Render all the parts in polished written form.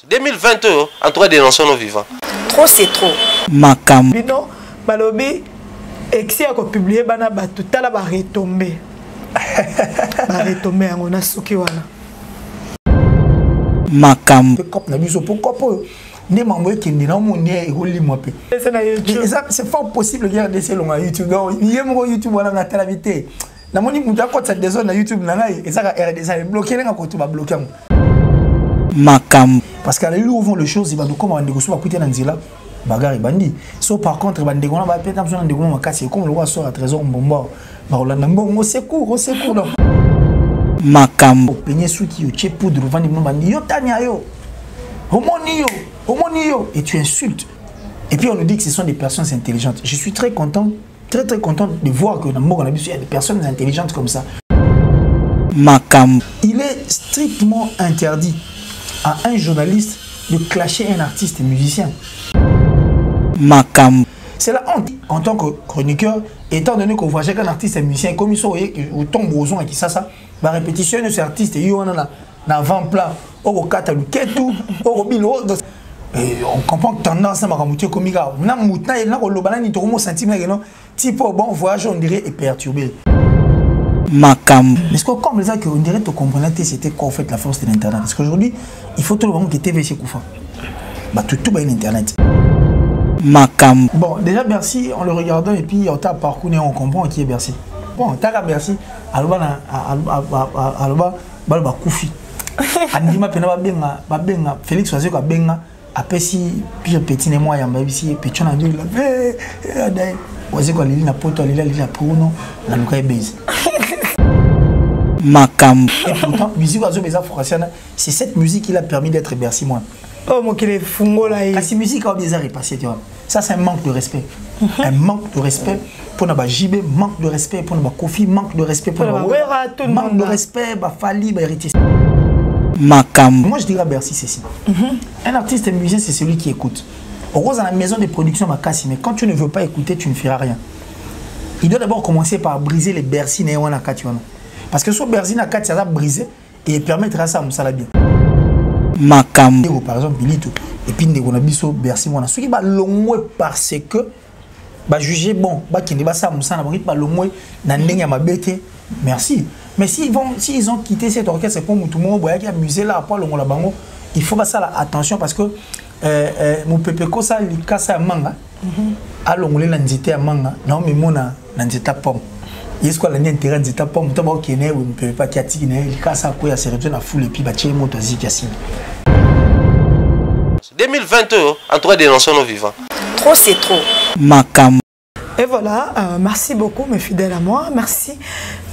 2022, en tout cas, dénonçons nos vivants. Trop, c'est trop. Makam. Bino, balobi, exi a publié bana batu tala ba retomber. Ba retomber on a souki wana. Makam. Pourquoi ne m'envoie qui n'est pas mon nez et roule moi peu. C'est fort possible de regarder ces longs à YouTube. Il y a mon YouTube voilà la télé. Na moni muta ko cette zone na YouTube na ngai et ça RDC bloquer na ko tu va bloquer. Makam. Parce qu'à l'ouvre les choses il va nous comment on négocie va coûter dans nzela bagarre bandi. So par contre bandi on va peut-être besoin de comment casser comme le roi sort à trésor mbomba. Ba olanda mbongo secours donc. Makam. Peigner sous qui au tché poudre vendre bandi yo tania yo. Homonio, et tu insultes. Et puis on nous dit que ce sont des personnes intelligentes. Je suis très content de voir que dans le monde, il y a des personnes intelligentes comme ça. Makam. Il est strictement interdit à un journaliste de clasher un artiste et musicien. Makam. C'est la honte en tant que chroniqueur, étant donné qu'on voit qu'un artiste et musicien, comme ils sont au tombe aux et qui ça, la répétition de cet artiste, il y a un avant-plan. On comprend que tendance à me comme il y a un mouton et là on le balance ni sentiment type bon voyage on dirait est perturbé. Makam. Est-ce que comme ça que on dirait te comprendre c'était quoi en fait la force de l'internet parce qu'aujourd'hui il faut tout le monde que TV chez Koufa. Bah tout va l'internet. Makam. Bon déjà Bercy en le regardant et puis on t'a parcouru on comprend qui est Bercy. Bon t'as Bercy aloba balba Koufi. Andima pena ba benga Félix Oazeko a benga apesi pire petit moi yamba bisi petit na ndula dai Oazeko lili na poto lili la prono na luka base. Makam. Et pourtant musique Oazeko beza forasiana c'est cette musique qui l'a permis d'être Bercy moi. Oh mon qu'il est fungo là. Kasi musique a des arrêts passés tu vois. Ça c'est un manque de respect. Un manque de respect pour na ba JB, manque de respect pour na ba Kofi, manque de respect pour na ba manque de respect ba Fali ba héritier. Makam. Moi je dirais à Bercy ceci. Un artiste et musicien c'est celui qui écoute. Au rose dans la maison de production Makassi, mais quand tu ne veux pas écouter, tu ne feras rien. Il doit d'abord commencer par briser les Bercy Néwana Katiwana. Parce que sur Bercy Nakati ça va briser et permettra ça à Moussala bien. Makam. Par exemple Bilito et puis on a biso Bercy Mwana. Ceux qui va l'ongwe parce que bah juger bon, bah qui ne va ça Moussala ba l'ongwe na ndenge ma bête. Merci. Mais s'ils ont quitté cet orchestre, c'est pour tout le monde qui a amusé là, il faut passer attention parce que mon pépé ça il casse à manga. Alors on l'a dit à manga, non mais mon a dit à pomme. Est-ce qu'on a intérêt de dire à pomme, tu vois qui n'est ou ne peut pas qui a tiré, il casse à quoi il s'est retrouvé à foule et puis bâtir moto zikiasi. 2022, en tout cas dénonçons nos vivants. Trop c'est trop. Makam. Et voilà, merci beaucoup mes fidèles à moi, merci.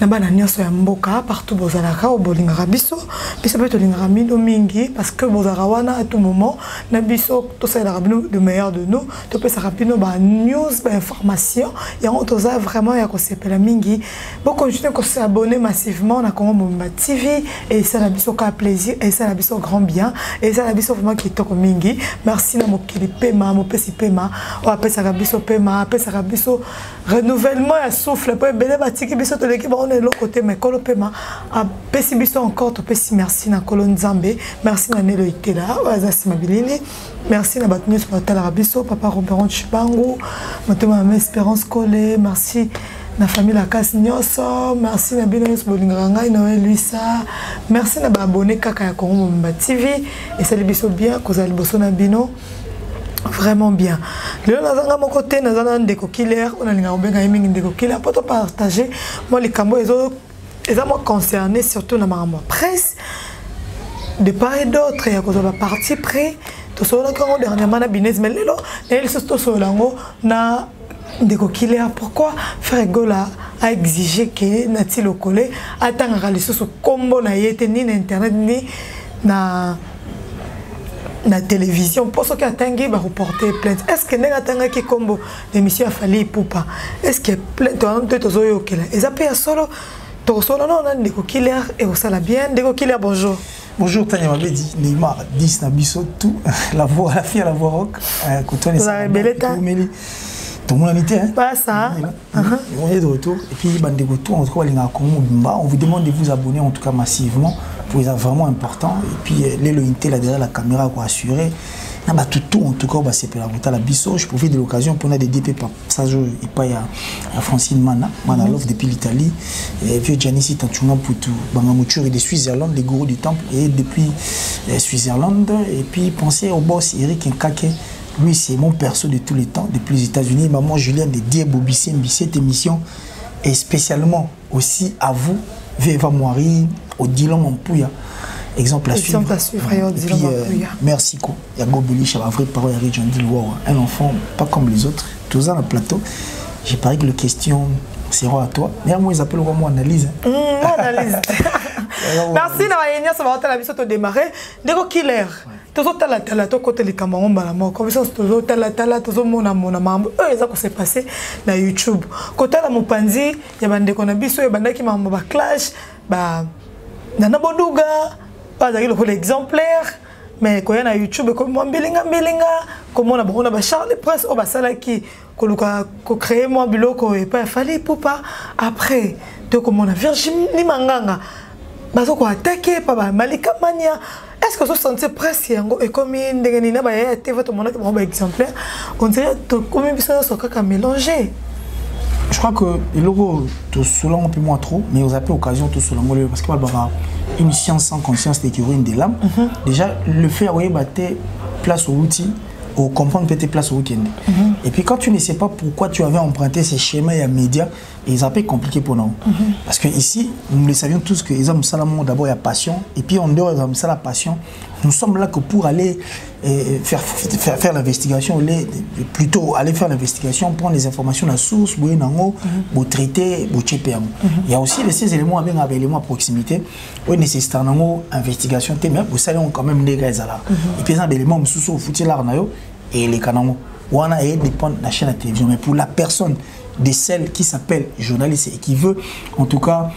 Nabana nyonso ya mboka partout bozalaka au bolingara biso biso peut lingara mino mingi parce que bozara wana à tout moment na biso to ça le meilleur de nous to peut ça rapino ba news ba information ya on toza vraiment ya ko sepela mingi bon continuer ko s'abonner massivement na Congo Mobimba TV et ça la biso ka plaisir et ça la biso grand bien et ça la biso vraiment qui toko mingi merci na mokili pema mo pesi pema o apesa ka biso pema apesa ka biso renouvellement ya souffle pour belé batiki biso to l'équipe on est l'autre côté mais kolo pema a pesi biso encore to pesi merci na kolon Nzambe merci na Nelo Itela waza simabilini merci na batuni sur l'hôtel Rabiso papa Robert Chibango matema Espérance Collé merci na famille la casse nyoso merci na bino sur bolinganga Noël Luisa merci na ba abonné kaka ya Congo Mobimba TV et ça biso bien kozali boso na bino vraiment bien. Le nazanga mon côté nazana ndeko killer on a linga obenga mingi ndeko killer pour partager moi les cambo ils ont concerné surtout na ma presse de part et d'autre ya ko ba parti près to so la quand dernièrement na business mais lelo ils sont so lango na ndeko killer pourquoi faire gola a exigé que nati le collé atanga les so combo na yete ni na internet ni na la télévision pour ce qui a tangué va reporter plainte est-ce que n'est atanga qui combo l'émission a fallu pour pas est-ce que plainte de tozoyo killer et ça paye solo to solo non on ndeko killer et au sala bien ndeko killer bonjour bonjour Tania m'avait dit Neymar 10 na biso tout la voix la fille la voix rock quand on est ça tout le monde a été hein pas ça on est de retour et puis bande de retour en tout cas on vous demande de vous abonner en tout cas massivement pour ça vraiment important. Et puis les loyautés là derrière la caméra pour assurer. Tout en tout cas, c'est pour la biso. Je profite de l'occasion pour des DP par ça et pas à Francine Mana Love depuis l'Italie. Et puis Janice Tanchunga pour tout Bangamouture et de Suisse-Irlande, les gourous du temple et depuis Suisse-Irlande. Et puis pensez au boss Eric Nkake. Lui, c'est mon perso de tous les temps, depuis les États-Unis. Maman Julien de Diebo Bissembi, cette émission et spécialement aussi à vous, Veva Moiri, Odilon Mampouya. Exemple à suivre. Et puis, merci. Il y a Gobelich, il y a vraie parole, il y a John Dilwa, un enfant pas comme les autres. Tous dans le plateau. J'ai parlé que les questions seront à toi. Mais moi, ils appellent moi analyse. Analyse. Merci d'avoir ça va la mission de démarrer. Dès killer. Toujours tala to côté les camarades balamo. Comme ça toujours tala toujours mona mambo. Ça s'est passé na YouTube. Côté la Mopanzi, il y a bande qu'on a biso et bande qui mambo ba clash ba nana boduga. Pas l'exemplaire, mais quand il y a YouTube, comme moi, Belinga, comme on a Charles Prince, on a ça qui créé moi, biloko et pas fallu pour pas. Après, de comme on a Virginie Manganga, baso ko attaqué par Malika Mania. Est-ce que vous sentez presque et comme il y a été votre monnaie comme exemplaire, on dirait comme il y a mélangé. Je crois que le logo, tout cela un peu moins trop, mais vous avez l'occasion tout cela parce que une science sans conscience des héroïnes de l'âme. Déjà, le fait de battre place au outil, ou comprendre peut-être place au week-end. Et puis quand tu ne sais pas pourquoi tu avais emprunté ces schémas et médias, ils sont un peu compliqués pour nous. Parce que ici, nous le savions tous que les hommes d'abord il y a passion, et puis en dehors de la passion, nous sommes là que pour aller faire l'investigation, plutôt aller faire l'investigation, prendre les informations à la source, pour traiter, pour checker. Il y a aussi ces éléments avec les éléments à proximité, où il nécessite une investigation, mais vous savez quand même les gars là. Et puis des éléments sous au foutu là et les canons. On a dépend de la chaîne de télévision, mais pour la personne de celle qui s'appelle journaliste et qui veut en tout cas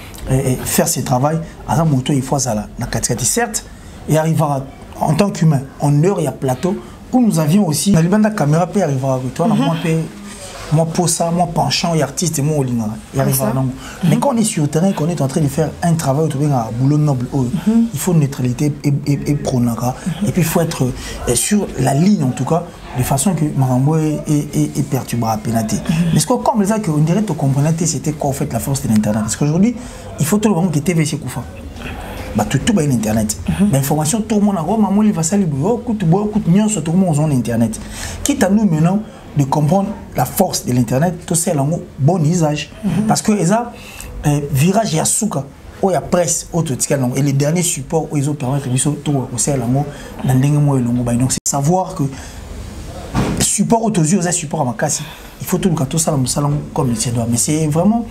faire ce travail, à un moto il faut ça là, la catégorie. Certes, il arrivera en tant qu'humain, en heure il y a plateau où nous avions aussi la libanda caméra peut arriver avec toi, moi pour ça, moi penchant et artiste et moi au lingara, il arrivera non. Mais quand on est sur le terrain, qu'on est en train de faire un travail autour d'un boulot noble, il faut neutralité et pronara et puis il faut être sur la ligne en tout cas. De façon que Marambo est perturbé à pénalité. Mais ce comme ça qu'on dirait que comprendre c'était quoi en fait la force de l'internet. Parce qu'aujourd'hui, il faut tout le monde que TV c'est Koufa. Bah tout va en internet. L'information tout le monde a maman il va salir tout le monde en internet. Quitte à nous maintenant de comprendre la force de l'internet, tout c'est un bon usage. Parce que ça virage ya souka. Il y a presse, et les derniers supports où ils ont permis que nous soyons tout aussi à l'ango, donc c'est savoir que support aux yeux, support à ma casse. Il faut tout le salon comme il se doit. Mais c'est vraiment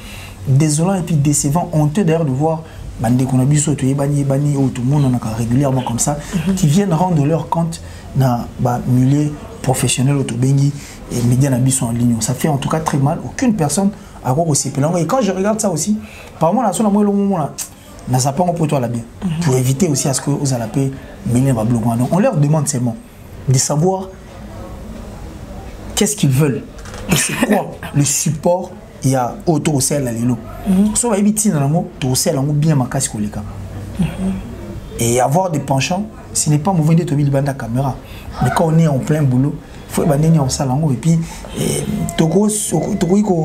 désolant et puis décevant, honteux d'ailleurs de voir Bandé qu'on a vu sur tout le monde régulièrement comme ça, qui viennent rendre leur compte dans le milieu professionnel autobengi et médias en ligne. Ça fait en tout cas très mal. Aucune personne a quoi aussi. Et quand je regarde ça aussi, par moment, pour éviter aussi à ce que vous allez on leur demande seulement de savoir qu'est-ce qu'ils veulent et c'est quoi le support il y a autour au ciel à l'élo. Soit bien ma casse et avoir des penchants, ce n'est pas mauvais de tomber la caméra, mais quand on est en plein boulot, il faut abandonner en salle et puis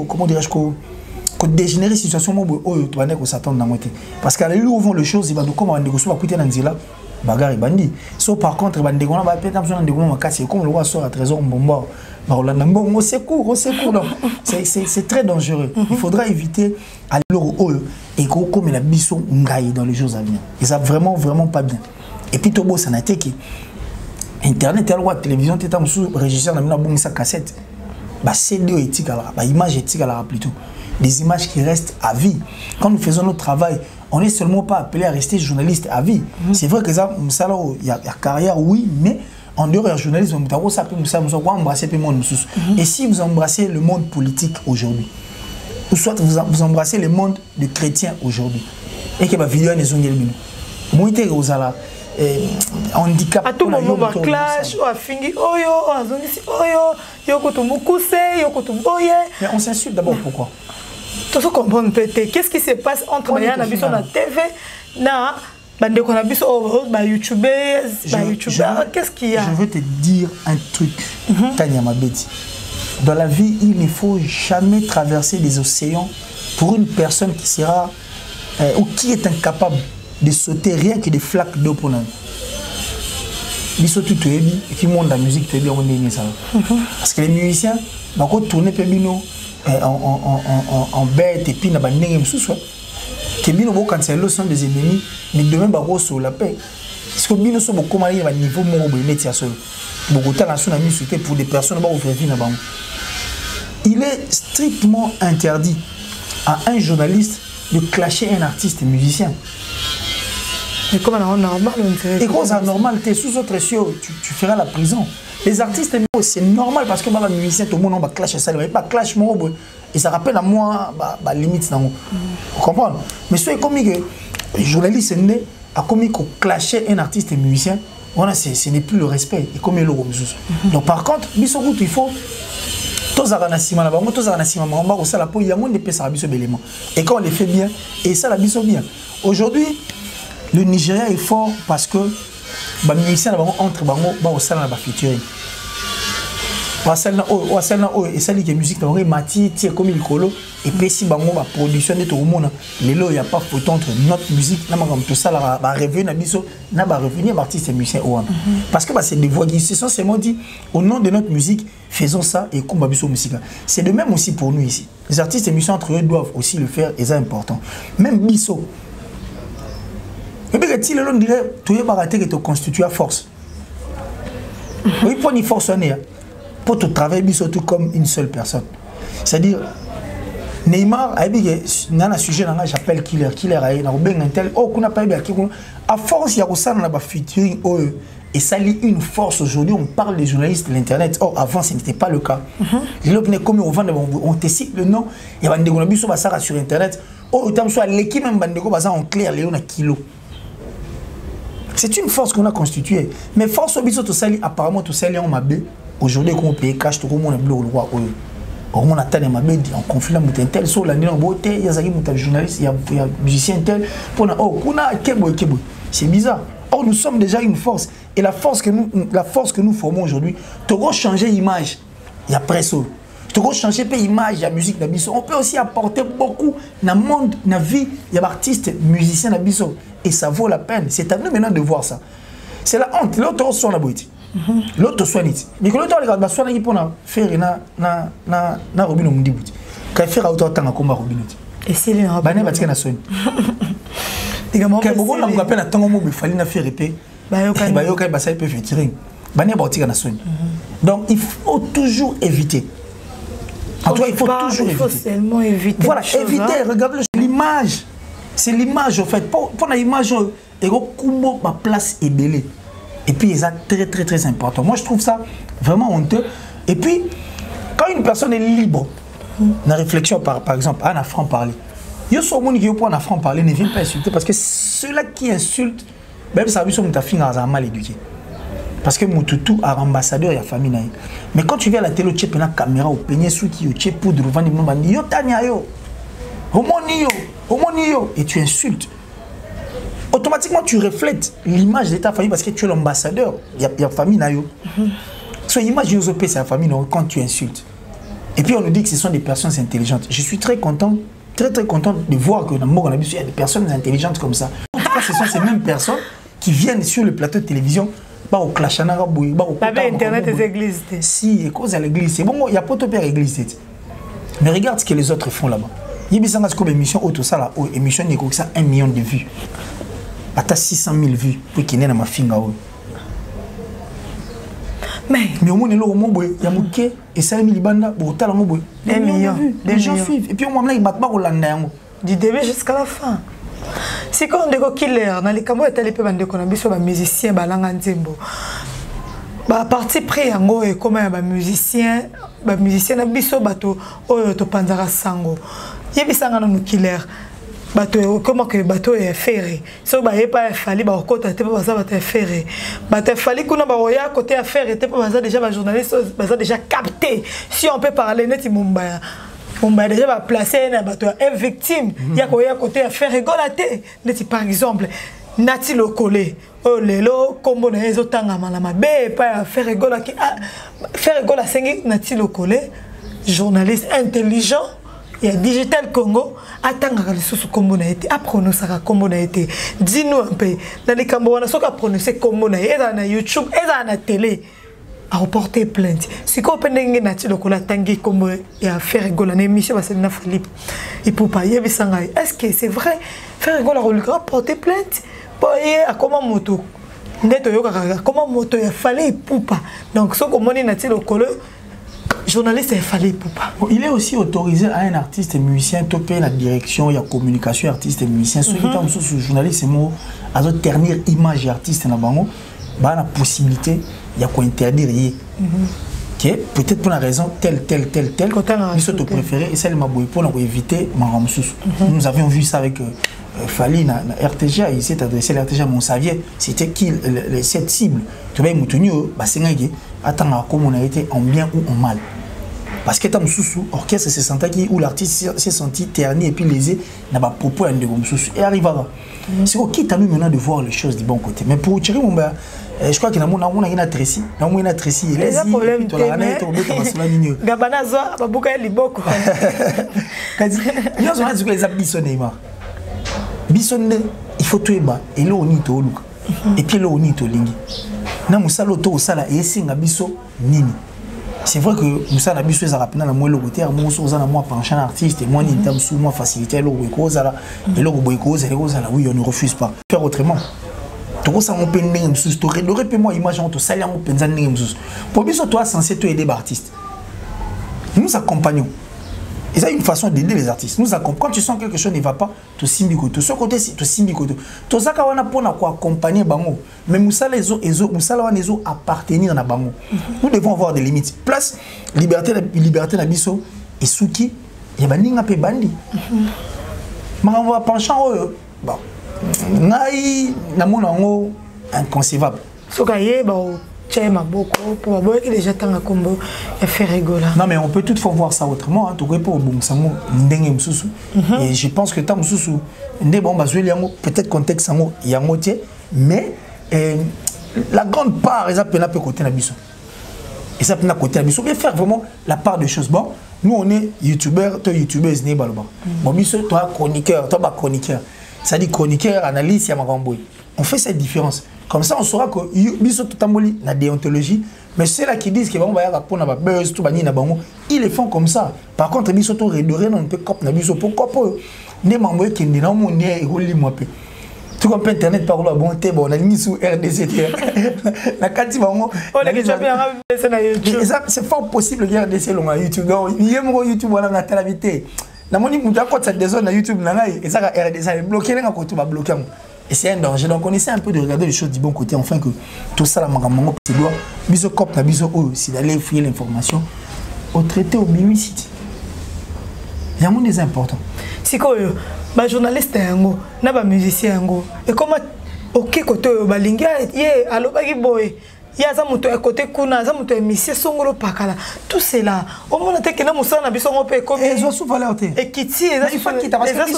comment dirais-je que dégénérer situation où s'attendre dans moitié parce qu'à l'élo vont les choses il va comme on négocie pas quitter dans zela bagarre et bandit. Sauf par contre bandi on va peut-être besoin de ma casse comme le roi sort à trésor bomba. Au secours, c'est très dangereux. Il faudra éviter à l'euro et comme la bisson dans les jours à venir. Et ça vraiment pas bien. Et puis Tobo ça n'a été que internet et la télévision t'es un sous régisseur n'a pas sa cassette. CD éthique à image éthique à la plutôt. Des images qui restent à vie. Quand nous faisons notre travail, on n'est seulement pas appelé à rester journaliste à vie. C'est vrai que ça il y a carrière oui, mais en dehors du journalisme, et si vous embrassez le monde politique aujourd'hui, ou soit vous embrassez le monde des chrétiens aujourd'hui, et que la vidéo est handicap. À tout moment, on clash, on fingi, mais on s'insulte d'abord, pourquoi? Tu comprends peut-être qu'est-ce qui se passe entre Mayana Bisson la TV, Qu'est-ce qu'il y a? Je veux te dire un truc, Tania Mabeti. Dans la vie, il ne faut jamais traverser les océans pour une personne qui sera ou qui est incapable de sauter rien que des flaques d'eau pour nous. Et puis monde la musique, parce que les musiciens, ils vont tourner en bête et puis ils vont quand c'est le son des ennemis, mais demain, ils vont sur la paix. Parce que Bino sont beaucoup mariés à niveau pour des personnes il est strictement interdit à un journaliste de clasher un artiste musicien. Mais comme c'est normal, et quand c'est normal, tu es sous autre cieux, tu feras la prison. Les artistes, c'est normal parce que les musiciens, tout le monde va clasher ça, il ne va pas clasher moi. Et ça rappelle à moi la limite. Vous comprenez? Mais ce comme que les journalistes a commis qu'on clasher un artiste et musicien, voilà, ce n'est plus le respect. Et comme il donc par contre, il faut et quand on les fait bien, et ça la biso bien. Aujourd'hui, le Nigeria est fort parce que les musiciens entre au salon de featuring. Et ça dit que la musique est comme il colo et puis si la production de tout le monde, il n'y a pas photo entre notre musique, tout ça va revenir à revenir artistes et musiciens. Parce que c'est des voix qui se sont seulement dit au nom de notre musique, faisons ça et comme musique. C'est de même aussi pour nous ici. Les artistes et musiciens entre eux doivent aussi le faire et c'est important. Même Bisso. Et puis si le long dirait, tu es baraté que tu constitues à force. Oui, pour une force pour te travailler surtout comme une seule personne. C'est-à-dire, Neymar, dans un sujet, j'appelle Killer, à force, il y a aussi un featuring et ça lit une force aujourd'hui. On parle des journalistes de l'internet. Or, avant, ce n'était pas le cas. Comme on te cite le nom, il y a des gens sur internet. L'équipe même en clair, Léon a kilo. C'est une force qu'on a constituée. Mais force apparemment, tout ça, on m'a bé. Aujourd'hui, quand on paye cash, tout le monde est bleu au roi. On a tellement en conflit avec tel, sur l'année en beauté, il y a des journalistes, il y a des musiciens tel. C'est bizarre. Or, nous sommes déjà une force. Et la force que nous formons aujourd'hui, tu dois changer l'image. Il y a presque. Tu dois changer l'image, il y a musique. On peut aussi apporter beaucoup dans le monde, dans la vie. Il y a des artistes, musiciens. Et ça vaut la peine. C'est à nous maintenant de voir ça. C'est la honte. L'autre son la beauté. L'autre soigne. Mais quand l'autre regarde, soigne pour faire na Robin Omdibouti. Quand faire autant de temps à combat Robin. Et c'est les Robin. Bah n'est pas soigne. Quand beaucoup n'a pas na temps il fallait na faire épée. Bah yokai bah ça peut faire tirer. Bah n'est pas na soigne. Donc il faut toujours éviter. En tout cas, il faut toujours éviter. Il faut seulement éviter. Voilà, éviter. Regarde l'image. C'est l'image en fait. Pour l'image, il y a ma place est belée. Et puis, c'est très important. Moi, je trouve ça vraiment honteux. Et puis, quand une personne est libre, dans la réflexion, par exemple, en franc-parler, il y a ce monde qui en franc-parler ne vient pas insulter. Parce que ceux-là qui insultent, même ça veut dire que ta fille est mal éduquée. Parce que mon toutou a ambassadeur et a famille. Mais quand tu viens à la télé, tu as une caméra, au peigné sous qui tu es poudre, yo tania yo, et tu insultes. Automatiquement, tu reflètes l'image de ta famille parce que tu es l'ambassadeur. Il y a une famille. So, l'image de c'est la famille quand tu insultes. Et puis, on nous dit que ce sont des personnes intelligentes. Je suis très content de voir que dans le monde, il y a des personnes intelligentes comme ça. En tout cas, ce sont ces mêmes personnes qui viennent sur le plateau de télévision. Au clash, Internet et églises. Si, et cause à l'église. C'est bon, il n'y a pas de père église. Mais regarde ce que les autres font là-bas. Il y a une émission, ça, émission, il y a 1 million de vues. À 600 000 vues pour qu'il y ait ma fille. Mais au moins, il y a un et 5 000 bandes pour tal de vues. Les gens suivent. Et puis, on a pas au lendemain. Du début jusqu'à la fin. Si quand on est killer, dans les cameaux, il y a des musiciens, à partir près, comme un musicien, bateau, to panzara sango. Il y a des gens qui bateau comment que bateau est ferré so ba pas fallu ba côté te pas ça ba ferré ba te fallu qu'on ba oya côté à ferré te pas ça déjà ba journaliste ba déjà capté si on peut parler net Mumbai déjà va placer na bateau est victime il y a côté à ferré golaté net par exemple nati lokole oh lelo kombo na ezo tanga malama be pa faire rigola ki faire rigola sengi nati lokole journaliste intelligent il y a Digital Congo atanga lisusu kombo na été a prononcer kombo na été dis-nous un peu dans les kambo wana soka prononcer kombo na eza na YouTube eza na télé a reporter plainte si ko pendenge nati lokole tangi kombo ya faire rigola na émission parce na Philippe il peut pas yebisa ngai est-ce que c'est vrai faire rigola reporter plainte à comment moto comment moto il fallait poupa donc ce qu'on dit nati lokole journaliste il fallait poupa il est aussi autorisé à un artiste et musicien de payer la direction il y a communication artiste et musicien ceux qui sont sous journaliste c'est moi à notre dernière image artiste na bango ba la possibilité il y a quoi interdire que peut-être pour la raison telle ils sont préférés et celle m'a pour éviter nous avions vu ça avec Fali na RTGA il s'est adressé à RTGA mon savier c'était qui cette cible tu vois mutuni ba sengaki attends comme on a été en bien ou en mal parce que tam sous orchestre se sentait qui où l'artiste s'est senti terni et puis lésé n'a pas propos de comme sous et arriva c'est qu'on quitte à nous maintenant de voir les choses du bon côté mais pour tirer mon je crois qu'il y a une Tracy il est problème Gabana zo babuka liboko kazi nous on a dit que les abissonnés bisonne il faut tout bas et là on y to luka et puis là on y to lingi na musalo to sala et singa biso nini c'est vrai que musala biso za rapina na moi le côté moi so na moi penchant artiste et moi ni tam sous moi faciliter le cause là et le cause là oui on ne refuse pas faire autrement to ça on pende msus to redore moi image on to salia on penza msus pour biso toi censé te aider artiste nous accompagnons. Et ça, une façon d'aider les artistes. Nous accompagnons. Quand tu sens que quelque chose ne va pas, tu simbico. De ce côté, tu simbico. Tout ça, on a pour accompagner Bango. Mais Moussala les autres appartenir à Bango. Nous devons avoir des limites. Place liberté Nabiso et Souki, il y a un peu bandi. Mais on va pencher en haut. Bon, naï, namonango inconcevable. Sokaye, bon. Pour déjà tant combo et faire rigoler. Non mais on peut toutefois voir ça autrement hein, pour bon sango ndenge msusu et je pense que tant msusu ndé bon bazweli yango peut-être contexte sango yango tie mais la grande part ça peut côté na biso. Et ça peut na côté na biso mais faire vraiment la part des choses. Bon, nous on est youtubeurs, toi youtubeuse né baloba. Bon biso toi chroniqueur, toi ba chroniqueur. Ça dit chroniqueur, analyste ya makambo. On fait cette différence. Comme ça, on saura que biso tutamboli la déontologie, mais ceux là qui disent que bon bah pour na buzz tout bani na bango, ils le font comme ça. Par contre, biso to redoré non peut cop na biso pourquoi pas ne mambo qui ndi na mon né et roli moi peu. Tout comme internet par la bonté bon na ligne sous RDC. Na kati bango. C'est fort possible que RDC long à YouTube. Il y a mon YouTube voilà na télévité. Na moni muta ko cette zone na YouTube na ngai et ça RDC bloqué na ko tu va bloquer. Et c'est un danger. Donc on essaie un peu de regarder les choses du bon côté, enfin que tout ça, la maman, c'est doit, biso cop, na biso aussi d'aller fouiller l'information au traité au Bimicity. Il y a un monde important. Si quoi, ma journaliste est un go, na ba musicien un go. Et comment, ok côté balinga, ye, allo bagi boy. Il y a ça muto côté kuna, ça muto émission songolo pakala. Tout c'est là. Au moment où na musa na biso on peut comme et ils ont souvent l'alerté. Et qui tire, il faut qu'il t'avance parce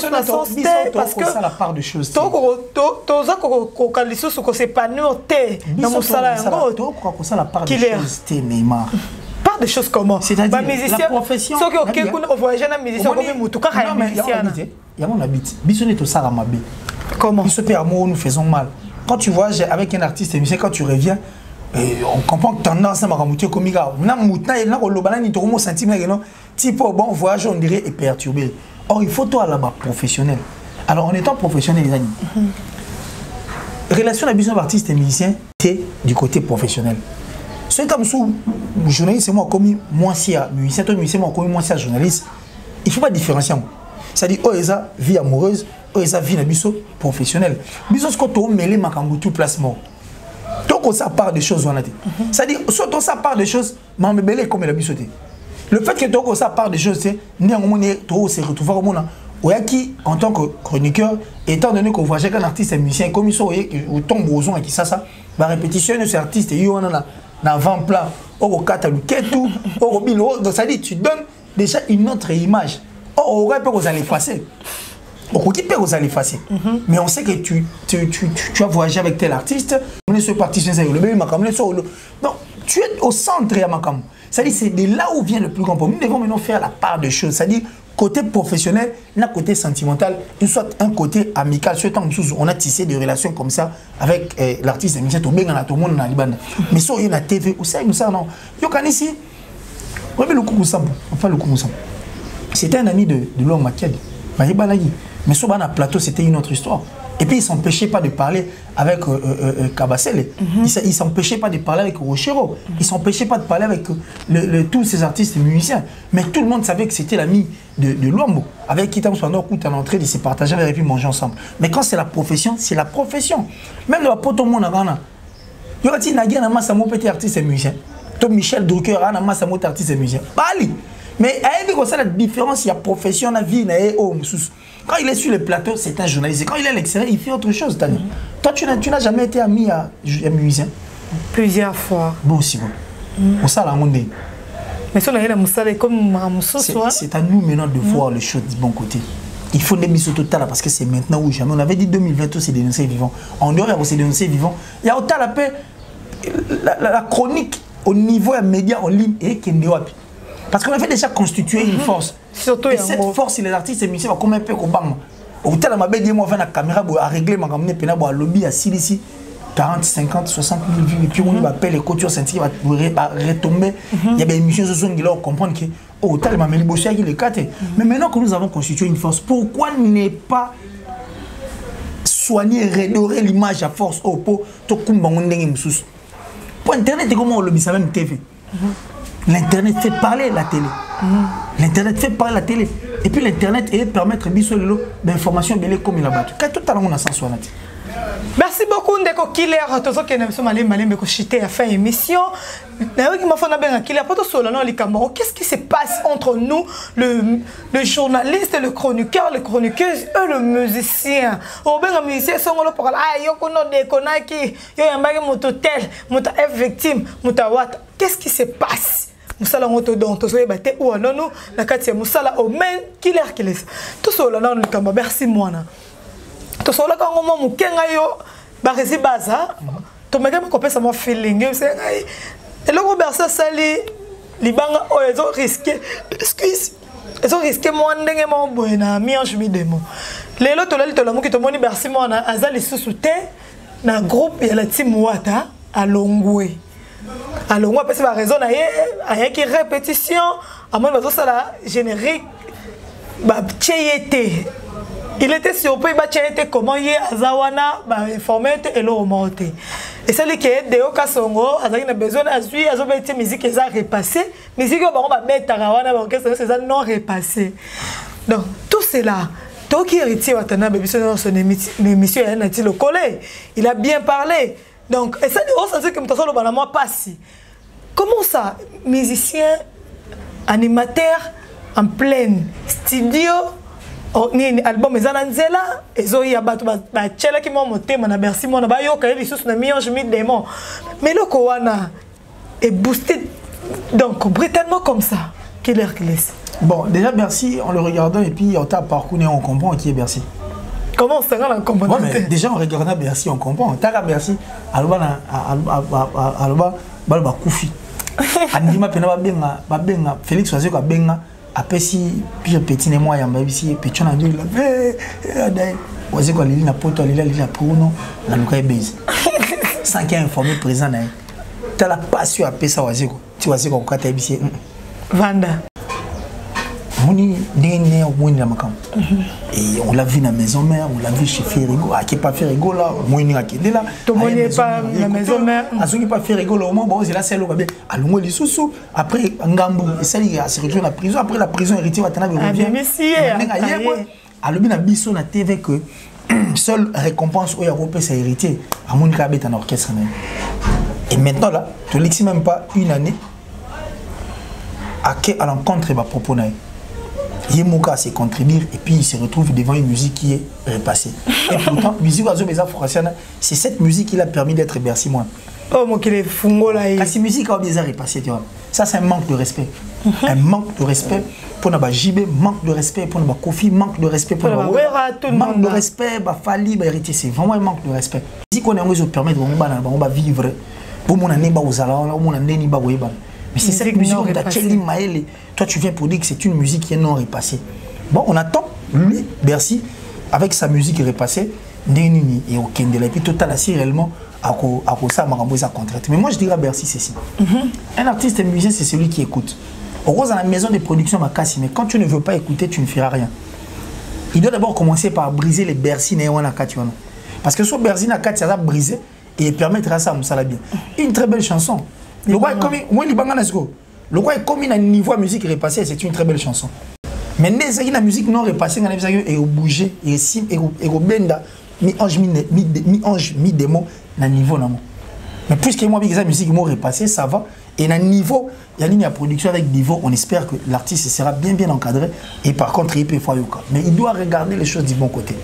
que ça la part de choses. To za ko kaliso ko c'est pas noté. Na musala ngo to ko ça la part de choses té Neymar. Part de choses comment? C'est-à-dire la profession. So que ok kuna voyager na musicien comme mutu ka ha musicien. Il y a mon habit. Bisone to ça la mabe. Comment? Biso père amour nous faisons mal. Quand tu voyages avec un artiste et musicien quand tu reviens et on comprend que tendance à m'aramouter comme ça. Na moutna et na kolobana ni tomo sentiment que non. Type bon voyage on dirait est perturbé. Or il faut toi là-bas professionnel. Alors en étant professionnel les amis. Relation avec artiste et musicien c'est du côté professionnel. C'est comme sous journaliste c'est moi comme moi si musicien toi musicien moi comme moi si journaliste. Il faut pas différencier. C'est-à-dire oh ça vie amoureuse, oh ça vie na biso professionnel. Biso ce que tu mêler makambo tout placement. Donc ça part des choses on a dit. C'est-à-dire soit ça part des choses mais belé comme la bisoté. Le fait que toi ça part des choses c'est néanmoins toi se retrouver au monde qui en tant que chroniqueur étant donné qu'on voit chaque artiste et musicien comme ils sont au tombe aux qui ça va répétition de ces artistes et on a avant-plan au catalogue tout au bilo donc ça dit tu donnes déjà une autre image. Or aurait pas vous allez passer. Au qui peut vous aller effacer. Mais on sait que tu as voyagé avec tel artiste, donc tu es au centre à Makam. C'est-à-dire c'est de là où vient le plus grand problème. Nous devons maintenant faire la part des choses. C'est-à-dire côté professionnel, un côté sentimental, soit un côté amical. Soit on a tissé des relations comme ça avec l'artiste. Mais tout le monde dans Liban. Mais ça, il y a la TV. Où ça non. Il y a ici. Le Koumoussam. Enfin le Koumoussam. C'était un ami de l'homme Makiad. Mais sur le plateau, c'était une autre histoire. Et puis, il ne s'empêchait pas de parler avec Kabassel. Il ne s'empêchait pas de parler avec Rochero. Il ne s'empêchait pas de parler avec tous ces artistes et musiciens. Mais tout le monde savait que c'était l'ami de Luambo, avec qui pendant à l'entrée, ils se partageaient et puis manger ensemble. Mais quand c'est la profession, c'est la profession. Même dans la poto monde à Ghana, il y a un petit artiste et musicien. Tom Michel Drucker, un artiste et musicien. Bali. Mais avec la différence, il y a profession, la vie, quand il est sur le plateau, c'est un journaliste. Quand il est à l'extérieur, il fait autre chose. Toi, tu n'as jamais été ami à un musicien? Plusieurs fois. Bon, aussi, bon. On sait la monde. Mais si on a comme c'est à nous maintenant de voir les choses du bon côté. Il faut des mises au total parce que c'est maintenant ou jamais. On avait dit 2022, c'est dénoncé vivant. En dehors, c'est dénoncé vivant. Il y a autant la chronique au niveau des médias en ligne et qui est parce qu'on avait déjà constitué une force. Surtout et cette force, les artistes et musiciens, comme un peu comme Bang. Au tel ma bête, moi, la caméra à régler ma caméra, puis à lobby à Silici, 40, 50, 60 000 vues. Et puis on va appeler les coutures sentir va retomber. Il y a des émissions qui vont comprendre que oh, tel ma mélibossia qui les quatre. Mais maintenant que nous avons constitué une force, pourquoi ne pas soigner, redorer l'image à force au pot to kumbangondengi msous. Pour Internet, comment on lobby ça même TV. L'Internet fait parler la télé. L'Internet fait parler la télé. Et puis l'Internet est permettre d'informations comme il a battu. Tout à l'heure, on a sens. Merci beaucoup, Ndeko Killer. Qu'est-ce qui se passe entre nous, le journaliste, le chroniqueur, les chroniqueuses et le musicien? Qu'est-ce qui se passe? Musala ngoto donc to soyeba te ou anono na kati ya musala au men killer kiles to sola na likamba merci mwana to sola ka ngoma mukenga yo ba resi baza to mega ko pesa mo feeling yo se ngai eloko bersa sali libanga o ezo risquer excuse ezo risquer mo ndenge mo boena miange mi demo lelo to leli to la muki to moni merci mwana azali susu te na groupe ya la team wata alongwe. Alors, moi, parce que la raison, il y a une répétition, à moi, ça la générique, il était surpris, comment il y a Azawana, informé et l'eau monté. Et c'est lui qui est de Okasongo, il a besoin de suivre, il a une musique qui est repassée, musique qui est mettre Tarawana, c'est non repassé. Donc, tout cela. Tant qu'il héritier Watana, son émission, il a bien parlé. Donc, et ça, on sent que je passe. Comment ça, musicien, animateur, en plein studio, album Zananzela, et Zoya Batchela qui m'a monté, mon aberci, mon abayo, quand il est sous le million, je mets des mots. Mais le Kowana est boosté, donc, brutalement comme ça, qu'il est laisse. Bon, déjà, Bercy, en le regardant, et puis on t'a parcouru, on comprend qui est Bercy. Comment ça va comprendre? Déjà, en regardant Bercy, on comprend. T'as Bercy, Alba Koufi. Andima Pena Babenga, Félix Oazé Babenga, Apesi, puis petit et moi, Yamba ici, Pichon a dit la Oazé Lili na poto, Lili na Pruno, na Luka Base. Sans qu'il y ait informé présent. T'as la passion à Pesa Oazé, tu Oazé Ko Kata ici. Vanda. Et on l'a vu dans la maison mère, on l'a vu chez Ferrigo, qui n'est pas Ferrigo là, moi il n'y a pas là. Tout le monde n'est pas la maison mère. À ceux qui pas Ferrigo là, au moins, c'est là, c'est là, allons les sous-sous. Après, Ngambou, et ça, il se retrouve dans la prison. Après la prison, héritier, va t'en revient. À l'objet de Bissot, la TV, que seule récompense au Européen, c'est héritier. À mon cas, c'est un orchestre. Et maintenant là, tu n'exis même pas une année à l'encontre de ma propos. Yemoka s'est contribuer et puis il se retrouve devant une musique qui est repassée. Et pourtant, musique c'est cette musique qui l'a permis d'être Bercy moi. Oh mon qu'il est fungo là. Quand cette musique a déjà repassé, tu vois. Ça c'est un manque de respect. Un manque de respect pour na ba JB manque de respect, pour na ba Kofi manque de respect, pour na ba manque de respect, ba Fali, ba héritier, c'est vraiment un manque de respect. Si qu'on a envie de permettre on va vivre, pour mon année ba uzala, mon année ni ba goyeba. Mais c'est cette musique de Tcheli Maël, toi tu viens pour dire que c'est une musique qui est non repassée. Bon, on attend lui Bercy avec sa musique repassée, Neni et au Kendela et puis Total assis réellement à ça Maramboisa contrainte. Mais moi je dirais à Bercy c'est ça. Un artiste et musicien c'est celui qui écoute. On rose dans la maison de production ma casse, mais quand tu ne veux pas écouter, tu ne feras rien. Il doit d'abord commencer par briser les Bercy Néwana Katiwana. Parce que sur Bercy Nakati ça va briser et permettre à ça Moussala bien. Une très belle chanson. Le roi est comme moi le roi est comme un niveau à musique repassée, c'est une très belle chanson. Mais la musique non repassée, et au bouger, et sim, et au benda, mi-ange, mi-démon, na niveau là. Mais puisque moi, avec la musique non repassée, ça va. Et na niveau, il y a une ligne à production avec niveau, on espère que l'artiste sera bien encadré. Et par contre, il peut faire yoka. Mais il doit regarder les choses du bon côté.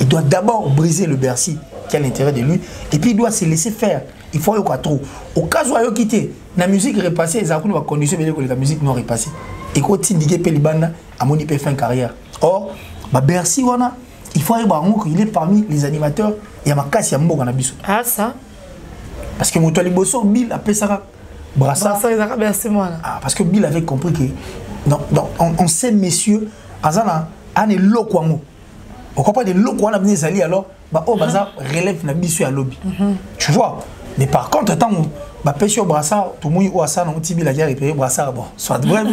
Il doit d'abord briser le Bercy, qui a l'intérêt de lui. Et puis il doit se laisser faire. Il faut yoka trop. Au cas où il quitter, la musique repassée, il y a une condition que la musique non repassée. Et quand il dit que Libana a mon IP fin carrière. Or, Bercy, il faut qu'il est parmi les animateurs. Il y a ma casse, il y a mon Ganabiso. Ah, ça? Parce que mon Toliboso, Bill a fait ça. Brassard. Ah, parce que Bill avait compris que. On sait, messieurs, Azana, on est loquamo. On comprend des loquamo, on a alors, oh, Baza relève Nabisu à lobby. Tu vois? Mais par contre, tant que pêche au brassard, tout le monde ou à ça, on a dit récupérer brassard. Bon, soit bref.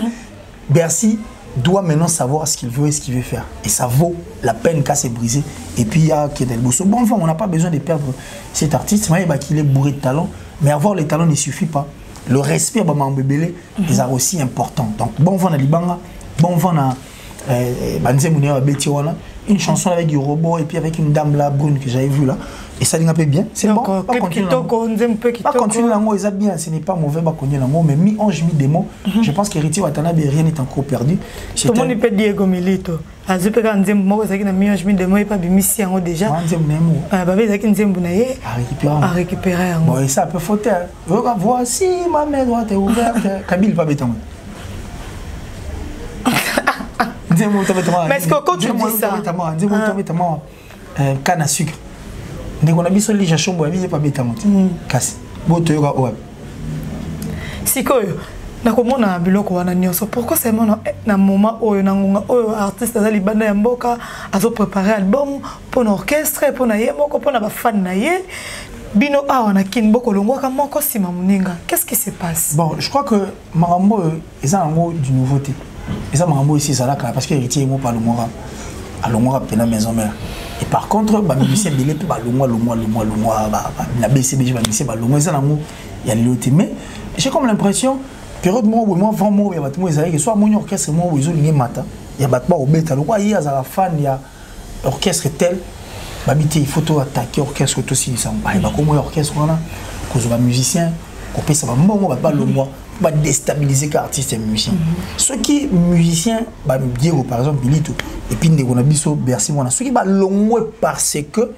Bercy doit maintenant savoir ce qu'il veut et ce qu'il veut faire. Et ça vaut la peine qu'à se briser. Et puis il y a Kedel Bosso. Bon, enfin, on n'a pas besoin de perdre cet artiste. Il est bourré de talent. Mais avoir les talents ne suffit pas. Le respect, est aussi important. Donc, bon, on a Libanga. Bon, on a une chanson avec du robot et puis avec une dame là, brune, que j'avais vue là. Et ça dit un peu bien. C'est bon. Pas continuer là, ils bien. Ce n'est pas mauvais, pas continuer là. Mais mi-ange, mi-démon. Je pense qu'Héritier Watanabe, rien n'est encore perdu. Tout le monde peut dire Diego Milito. Azupé quand nzembo moko zaki na mi-ange mi-démon et pas bimisi yango déjà. Nzembo nemo. Babé zaki nzembo na ye. À récupérer yango. Bon, et ça peut fauter. Voici ma main droite est ouverte. Kabyle pas béton. Mais est-ce que quand tu dis ça, canne à sucre. Dès qu'on a mis sur les jachons, on a pas bêta monter. Casse. Boto yoga ouais. Si quoi, na comment na biloko wana nyoso. Pourquoi c'est mon na moment où na ngonga où artiste azali banda ya mboka azo préparer album pour l'orchestre pour na ye moko pour na ba fan na ye. Bino awana kin boko longwa ka moko sima muninga. Qu'est-ce qui se passe? Bon, je crois que Marambo est un mot d'une nouveauté. Et ça Marambo ici ça là parce que héritier mo pas le mora. À l'ongwa pena maison mère. Et par contre, bah musicien belé pe ba longwa la BCBG ba musicien ba longwa ça nango il y a l'autre mais j'ai comme l'impression période moi vraiment moi il y a batmo ezali que soit mon orchestre moi ils ont ligné matin il y a batmo au beta le quoi il y a za fan il y a orchestre tel babité il faut tout attaquer orchestre tout si ça ba comment orchestre on a cause ba musicien qu'on peut ça va moi ba longwa va déstabiliser l'artiste et musicien. Ceux qui musiciens, bah Diego par exemple, Bilito, et puis on a biso Bercy moi. Ceux qui va longue parce que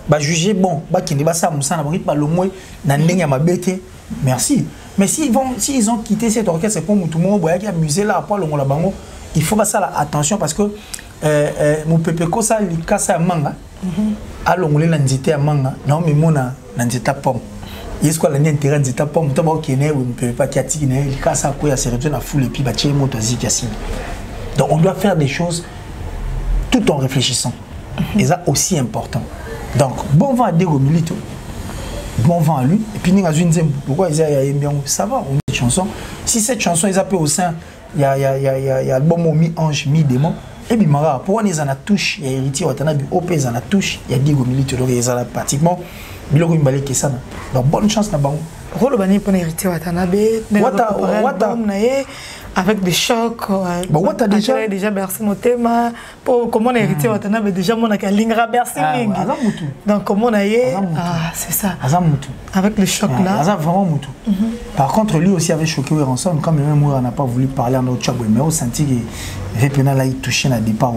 bah juger bon, bah qui n'est pas ça, Moussa n'a pas longue, n'a n'enga ma bête. Merci. Mais s'ils ont quitté cet orchestre pour tout le monde, voyez qu'il y a musée là, après longue la bango, il faut pas ça là, attention parce que mon pepeko ça il casse à manga. À longue les nzité à manga, non mais mon nzité pomme. Il y a un intérêt de pas mon tabac qui est né ou ne peut pas qui a tiré il casse à quoi il s'est retenu à foule et puis bah tiens mon tosi qui a signé. Donc on doit faire des choses tout en réfléchissant et ça aussi important. Donc bon vent à Diego Milito, bon vent à lui et puis nous avons une pourquoi ils a bien ça va on cette chanson si cette chanson ils appellent au sein il y a bon mot mi-ange mi-démon et puis mara pour on ils en a touche il y a héritier Watanabe OP ils en a touche il y a Diego Milito donc ils en a pratiquement biloko imbalé que ça donc bonne chance na bango rôle bani pour héritier Watanabe avec des chocs bon what a déjà Bercy motema pour comment héritier Watanabe déjà mon a lingra Bercy mingi donc comment on a c'est ça avec le choc là ça vraiment mutu par contre lui aussi avait choqué ensemble quand même moi on n'a pas voulu parler en autre chose mais on sentit que Vepena là il touchait à départ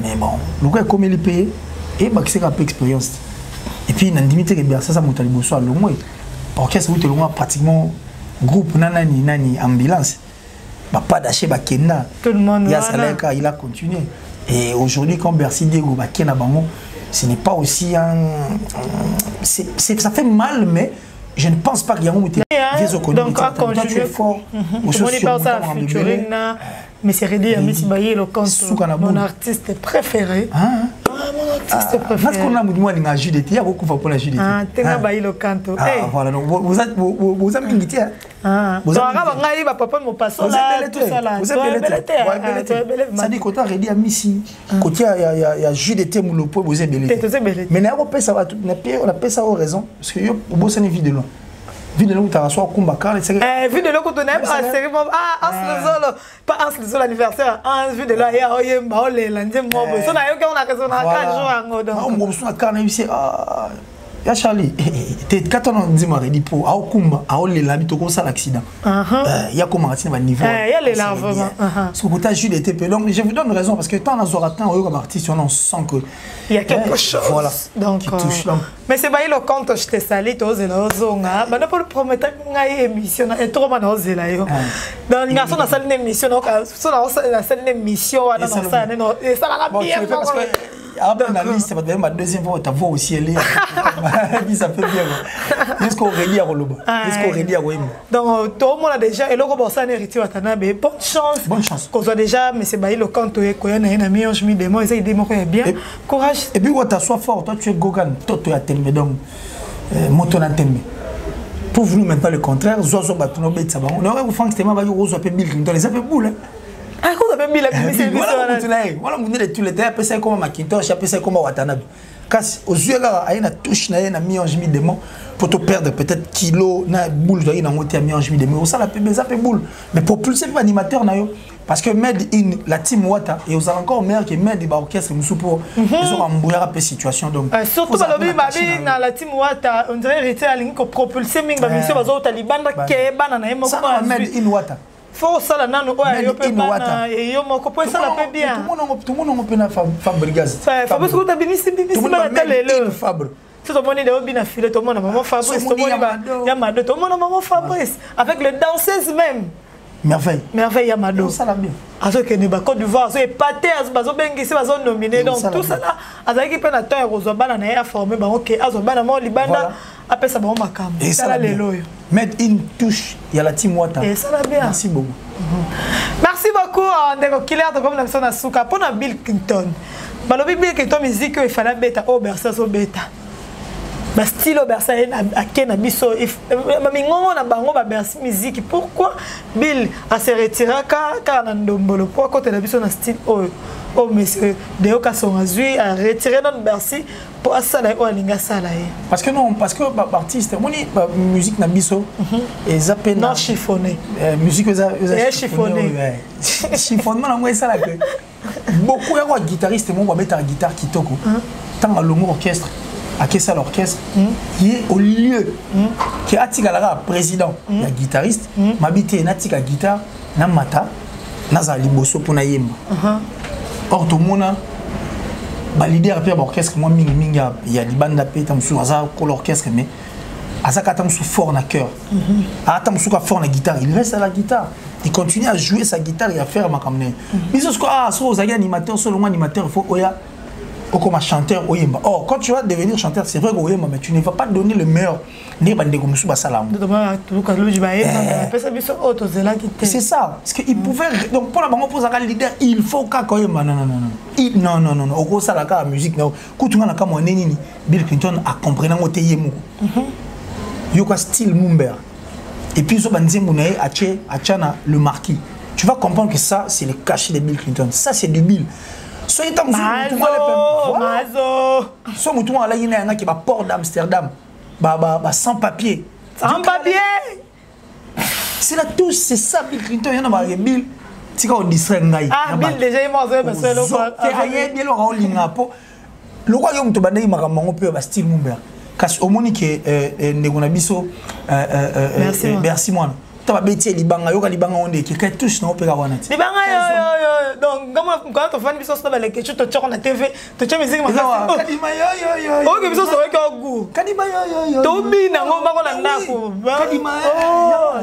mais bon le gars comme il paye et bah c'est un peu expérience. Et puis, dans limite que Bercy ça monte à l'Ibosso à l'Omoué. Orchestre où tu pratiquement groupe nani ambulance. Papa Daché Bakena. Tout le monde. Yasaleka, il a continué. Et aujourd'hui, quand Bercy Diego Bakena Bango, ce n'est pas aussi un. Ça fait mal, mais je ne pense pas qu'il y a un outil. Donc, quand tu es fort, on n'est pas ça à featuring, mais c'est Reddy Amissi Baye, le compte, mon artiste préféré. Mon artiste préféré. Parce qu'on a dit moi, il y a un JDT, il y a beaucoup de JDT. Ah, tu as Baye le canto. Voilà, donc vous avez mis l'idée. Vous avez papa mon passant là, tout ça là. Vous avez belleté. Ça dit côté Reddy Amissi, côté il y a JDT Moulopo, vous avez belleté. Mais on appelle ça aux raisons, parce que vous bossez une vidéo. Vu de l'eau, tu as reçu un combat car vu de l'eau, tu n'as pas c'est pas un anniversaire, un vu de l'eau, il y a un baol et l'un des mots. Ça n'a eu qu'on a raison à 4 jours. On me à carnet, c'est il y a Charlie. Tu es 14 ans, dis-moi, il dit pour à Okumba, à Olé, l'habitude comme ça l'accident. Il y a comment à niveau. Il y a les larves. Parce que tu as juste été peu. Donc je vous donne raison parce que tant dans Zoratin, comme artiste, on sent que il y a quelque chose. Voilà. Donc qui touche. Mais c'est pas le compte je te salue tous et là zonga. Bah pour le promettre une émission et trop manos là yo. Dans les garçons dans salle d'émission donc sur la salle d'émission dans ça et ça va bien parce que après la liste, ma deuxième fois, ta voix aussi, elle est. Ça fait bien. Est-ce qu'on redit à Roloba? Est-ce qu'on redit à Wemba? Donc, tout le monde a déjà, et là, on a hérité à Tanabe. Bonne chance. Bonne chance. Qu'on soit déjà, mais c'est Baï le canto, et qu'on a un ami, je me demande, et des mots bien. Courage. Et puis, tu sois fort, toi, tu es Gogan, toi, tu es à Telme, donc, moton à Telme. Pour vous, maintenant, le contraire, Zozo Batono Betsa, on aurait vous fait que c'était ma Bayo Rose, Bill Clinton, les appels boules. Ah, vous avez mis la publicité. Voilà, vous avez tous les temps, appelez ça comme Macintosh, appelez ça comme Watanabe. Parce aux yeux là, il y a une touche, il y a une mi-ange mi-démon pour te perdre peut-être kilo, na boule, il y a une mi-ange mi-démon. Ça, la boule. Mais pour pulser l'animateur, parce que Made in la team Wata, et vous avez encore meilleur que Made in l'orchestre, pour ils ont embrouillé la situation. Surtout dans la team Wata, on dirait hérité à l'ingénieur propulser Ming, mission, aux Taliban, qui est banane, ça Made in Wata. Faut ça là non yo peut bana et yo moko po ça la peut bien tout le monde peut na Fabregas Fabrice ko ta binisi ba tele Fabre tout le monde est au bien filé tout le monde maman Fabrice tout le monde Yamado tout le monde maman Fabrice avec les danseuses même merveille Yamado ça la bien azo que ne ba Côte d'Ivoire so épaté bazo bengi si bazo nominé donc tout ça là azaki pe na temps ya kozo bana na ya formé ba OK azo bana mo libanda après ça bon makam ça la lelo Made in touche, il y a la team Wata. Et ça va bien. Merci beaucoup. Merci beaucoup, Ndeko Killer, comme la personne à Souka. Pour Bill Clinton. Balobi Bill Clinton, musique, il fallait bêta, oh, bersa, so bêta. Ba style bersa, à Ken, biso, mamingon, na bango, ba bersi musique. Pourquoi Bill a se retiré, car Nandombolo, pourquoi quand elle a biso na style, oh, monsieur, Deo Kassonazui a retiré notre bersi. Pour ça là on linga ça là parce que non parce que artiste moi musique na biso et zappé non chiffonné musique chiffonné chiffonnement na moi ça là que beaucoup ya guitariste moi va mettre la guitare kitoko tant à l'homme orchestre à qu'est-ce l'orchestre il est au lieu que atika la président la guitariste m'habiter natika guitare na mata na za liboso pour na yemba or tout monde ba leader pe orchestre moi mingi il y a libanda pe tam sou aza ko l'orchestre mais azaka tam sou fort na cœur tam sou ka fort na guitare il reste à la guitare il continue à jouer sa guitare et à faire ma kamne mais so aux animateur seulement animateur il faut oya comme un chanteur oyemba oh quand tu vas devenir chanteur c'est vrai que oyemba mais tu ne vas pas donner le meilleur ne bande comme sou basala c'est ça parce que il pouvait donc pour la bango pour un leader il faut ka oyemba non au ça la musique non kutunga na kama nini Bill Clinton a compris na ngote yemu yoka style Mumber et puis so banzembu na achana le marquis tu vas comprendre que ça c'est le cachet de Bill Clinton ça c'est du Bill soyez tam so mutu ala yina nga ki ba port d'Amsterdam ba sans papier c'est la touche c'est ça Bill Clinton yana ba Bill tika on distrait ngai Bill déjà il m'a parce que le bien lo linga po lo kwa yo mutu bandai makambo pe ba style Mumber kasi omoni ke ndekona biso merci moi tu vas bêter libanga yoka libanga onde qui touche non peut avoir net libanga yo donc quand tu fais biso ça les questions tu on a TV tu tu musique ma kadima yo oh que biso so ka goût kadima yo to bi na ngoma ko na ndako kadima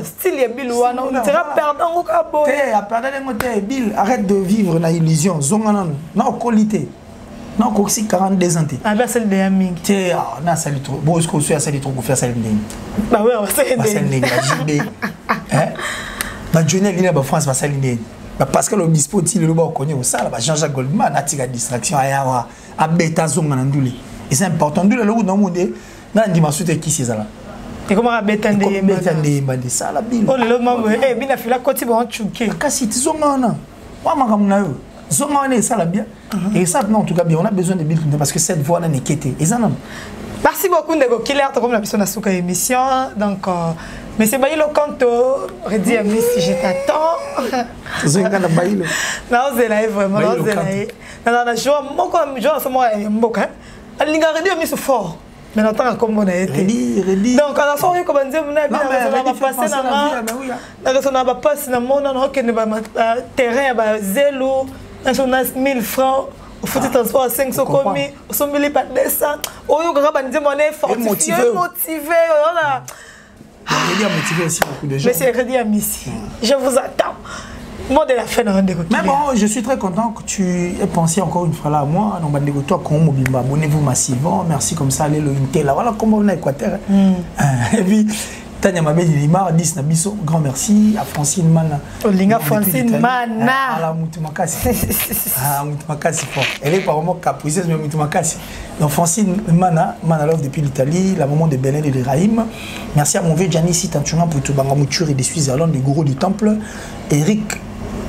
style ya Bill wana on dirait perdant au cabo. À perdant les Bill, arrête de vivre dans l'illusion. Zonganan, non qualité. Non, coxy 42 ans. Ah ben celle de Yaming. Tiens, non, ça lui trop. Bon, est-ce qu'on soit ça lui trop pour faire ça lui. Bah ouais, on va ça lui. Hein? Dans Journal, il y a en France, ça lui. Pascal Obispo, il le bas connu au ça, Jean-Jacques Goldman, a tiré distraction à bêta zongananduli. Et c'est important. Nous, le dans le monde, dans la dimension de qui c'est ça là. Et comment à bêta de ça la bille. Oh le maman, eh bien la fille la côté bon chuké. Kasi tu zongana. Wa makamna yo. Zongana ça la bien. Et ça non en tout cas bien, on a besoin de Bill parce que cette voix là n'est qu'était. Et ça non. Merci beaucoup Ndego Killer comme la personne à souka émission. Donc mais c'est Baïlo Kanto, redis à Miss si je t'attends. Zongana Baïlo. Non, c'est là vraiment, non, c'est là. Non, je moi comme je en ce moment mboka. Alinga redis à Miss fort. Mais n'entend comme on a été. Donc à la soirée comme on dit on a bien passer na ba passer na mona na que ne ba terrain ba zélo, on a 1000 francs. Au faut transport à 500 commis, au sont mis pas 200. Oh yo quand on dit mon effort motivé voilà. Il y a motivé aussi beaucoup de gens. Mais c'est redit à Miss. Je vous attends. Moi de la fin de rendez-vous. Mais bon, je suis très content que tu aies pensé encore une fois là à moi. Donc, bandego toi, abonnez-vous massivement. Merci comme ça, allez le Intel. Voilà comment on a Équateur. Et puis, Tania Mabé Limar, 10 Nabiso, grand merci. À Francine Mana. Olinga Francine Mana. À la Moutumakasi. Ah, Moutumakasi fort. Elle est apparemment capricieuse, mais Moutumakasi. Donc, Francine Mana, Manalov depuis l'Italie, la maman de Belen et de Rahim. Merci à mon vieux Gianni Sitanchunga pour tout Bangamouture et des Suisses-Allemands, des gourous du temple. Eric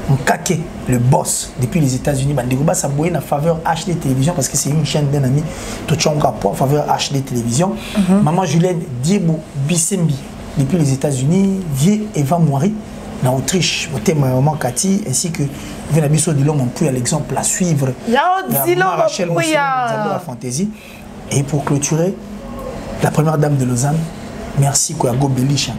Mkake, le boss depuis les États-Unis, Bandegouba s'abonne à faveur HD Télévision parce que c'est une chaîne d'un ami. Tochonga pour faveur HD Télévision. Maman Julienne Diebo Bissembi depuis les États-Unis. Vieux Eva Moiri en Autriche. Maman Cathy ainsi que Venabiso Dilon on peut à l'exemple à suivre. Rachel Moussi, la fantaisie. Et pour clôturer, la première dame de Lausanne, merci Kouago Belisha.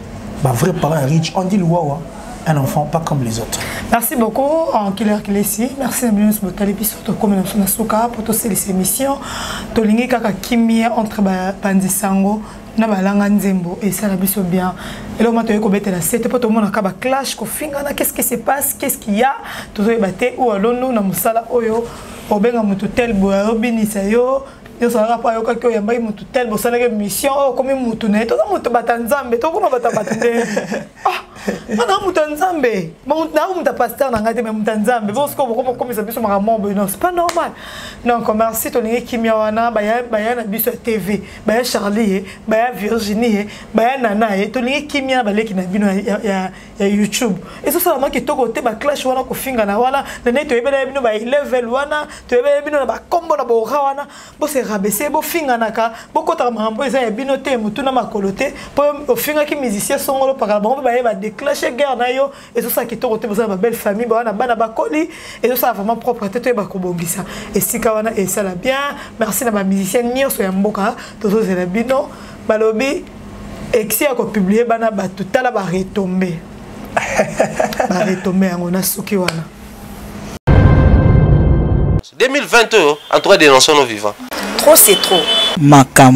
Vrai parent riche, on dit le wawa. Un enfant pas comme les autres. Merci beaucoup en Killer Kilesi. Merci à Mius Botalipi surtout comme na Souka pour toutes ces émissions. Tolingi kaka kimia entre Pandisango na balanga nzembo et ça la biso bien. Et là on m'a dit ko betela c'était pas tout le monde akaba clash ko fingana qu'est-ce qui se passe, qu'est-ce qu'il y a tout ça baté ou alonu na musala oyo obenga mutu tel bo obinisa yo. Yo sala pa yo kakyo yamba mutu tel bo sala mission comme mutu ne to mutu batanzambe to kuma batabande. Mana mutanzambe, na pasteur na ngate mutanzambe. Parce que comme ça biso makambo non, c'est pas normal. Donc merci Tony Kimia wana baya na biso TV, baya Charlie, baya Virginie, baya Nana, Tony Kimia baleki na bino ya YouTube. Et ça seulement que to côté ba clash wana ko finga na wana, na net to ebela bino ba level wana, to ebela bino na ba combo na bo wana, bo se rabaisser bo finga naka, bo kota makambo eza ya bino te mutu na makolote, po finga ki musicien songolo par ba ba déclencher guerre na yo et tout ça qui te côté ma belle famille ba na bana bakoli et tout ça vraiment propre tete ba kobongisa et si kawana et ça la bien merci na ba musicien nyonso ya mboka toto zela bino balobi exi a ko publier bana ba tutala ba retomber on a suki wana 2022 en 3 dénonçons nos vivants. Trop c'est trop. Makam.